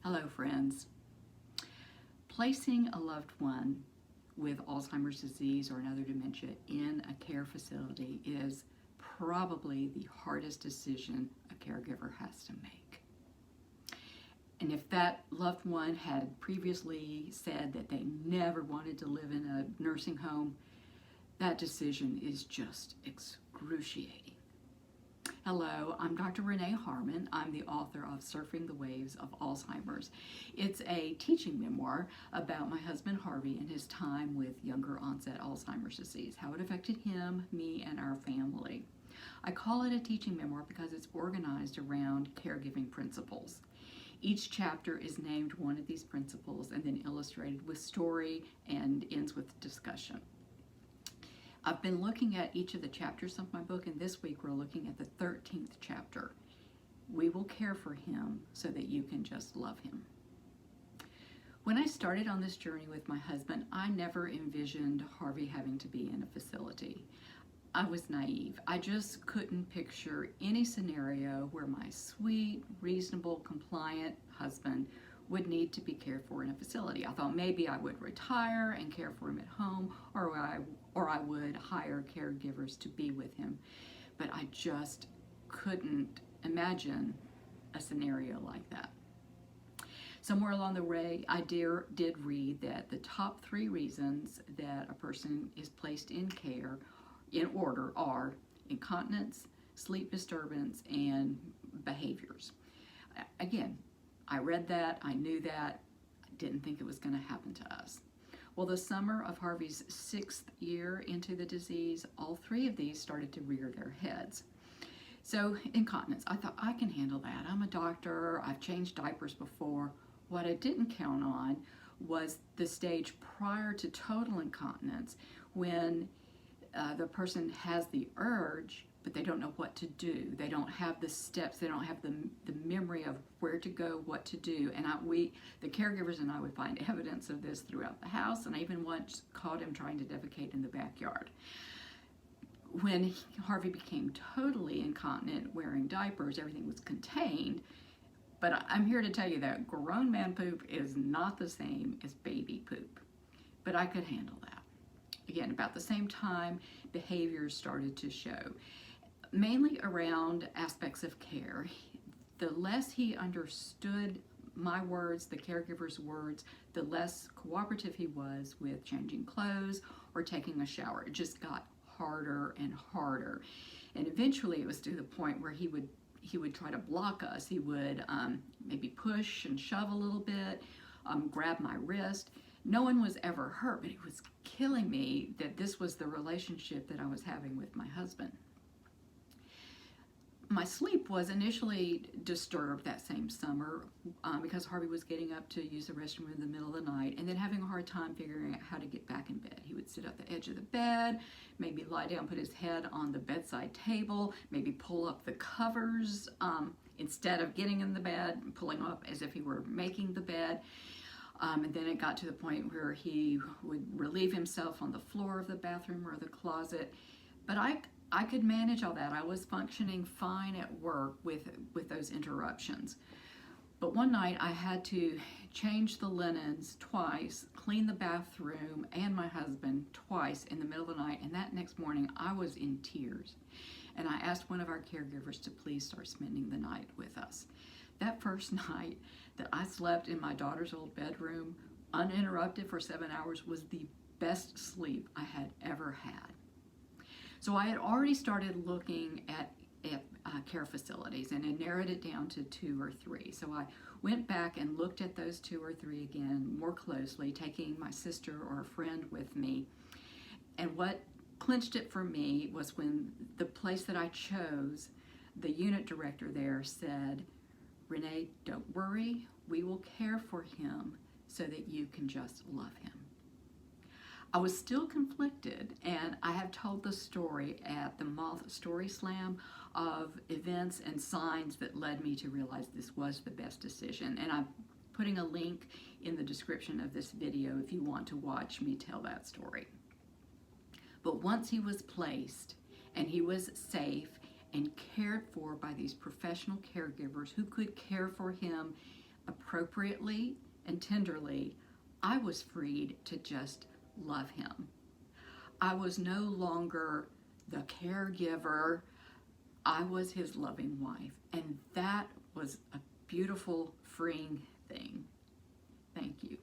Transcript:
Hello, friends. Placing a loved one with Alzheimer's disease or another dementia in a care facility is probably the hardest decision a caregiver has to make. And if that loved one had previously said that they never wanted to live in a nursing home, that decision is just excruciating. Hello, I'm Dr. Renee Harmon. I'm the author of Surfing the Waves of Alzheimer's. It's a teaching memoir about my husband Harvey and his time with younger onset Alzheimer's disease, how it affected him, me, and our family. I call it a teaching memoir because it's organized around caregiving principles. Each chapter is named one of these principles and then illustrated with story and ends with discussion. I've been looking at each of the chapters of my book, and this week we're looking at the 13th chapter. We will care for him so that you can just love him. When I started on this journey with my husband, I never envisioned Harvey having to be in a facility. I was naive. I just couldn't picture any scenario where my sweet, reasonable, compliant husband would need to be cared for in a facility. I thought maybe I would retire and care for him at home, or I would hire caregivers to be with him. But I just couldn't imagine a scenario like that. Somewhere along the way, I did read that the top 3 reasons that a person is placed in care in order are incontinence, sleep disturbance, and behaviors. Again, I read that, I knew that, I didn't think it was going to happen to us. Well, the summer of Harvey's 6th year into the disease, all 3 of these started to rear their heads. So, incontinence, I thought I can handle that. I'm a doctor, I've changed diapers before. What I didn't count on was the stage prior to total incontinence when the person has the urge, but they don't know what to do. They don't have the steps. They don't have the memory of where to go, what to do. And the caregivers and I would find evidence of this throughout the house, and I even once caught him trying to defecate in the backyard. When Harvey became totally incontinent, wearing diapers, everything was contained. But I'm here to tell you that grown man poop is not the same as baby poop. But I could handle that. Again, about the same time, behaviors started to show, mainly around aspects of care. The less he understood my words, the caregiver's words, the less cooperative he was with changing clothes or taking a shower. It just got harder and harder. And eventually it was to the point where he would try to block us. He would maybe push and shove a little bit, grab my wrist. No one was ever hurt, but it was killing me that this was the relationship that I was having with my husband. My sleep was initially disturbed that same summer because Harvey was getting up to use the restroom in the middle of the night and then having a hard time figuring out how to get back in bed. He would sit at the edge of the bed, maybe lie down, put his head on the bedside table, maybe pull up the covers instead of getting in the bed, pulling up as if he were making the bed. And then it got to the point where he would relieve himself on the floor of the bathroom or the closet. But I could manage all that. I was functioning fine at work with those interruptions. But one night I had to change the linens twice, clean the bathroom and my husband twice in the middle of the night. And that next morning I was in tears. And I asked one of our caregivers to please start spending the night with us. That first night that I slept in my daughter's old bedroom, uninterrupted for 7 hours, was the best sleep I had ever had. So I had already started looking at care facilities and had narrowed it down to 2 or 3. So I went back and looked at those 2 or 3 again more closely, taking my sister or a friend with me. And what clinched it for me was when the place that I chose, the unit director there said, "Renee, don't worry, we will care for him so that you can just love him." I was still conflicted, and I have told the story at the Moth StorySLAM of events and signs that led me to realize this was the best decision. And I'm putting a link in the description of this video if you want to watch me tell that story. But once he was placed and he was safe and cared for by these professional caregivers who could care for him appropriately and tenderly, I was freed to just love him. I was no longer the caregiver. I was his loving wife. And that was a beautiful, freeing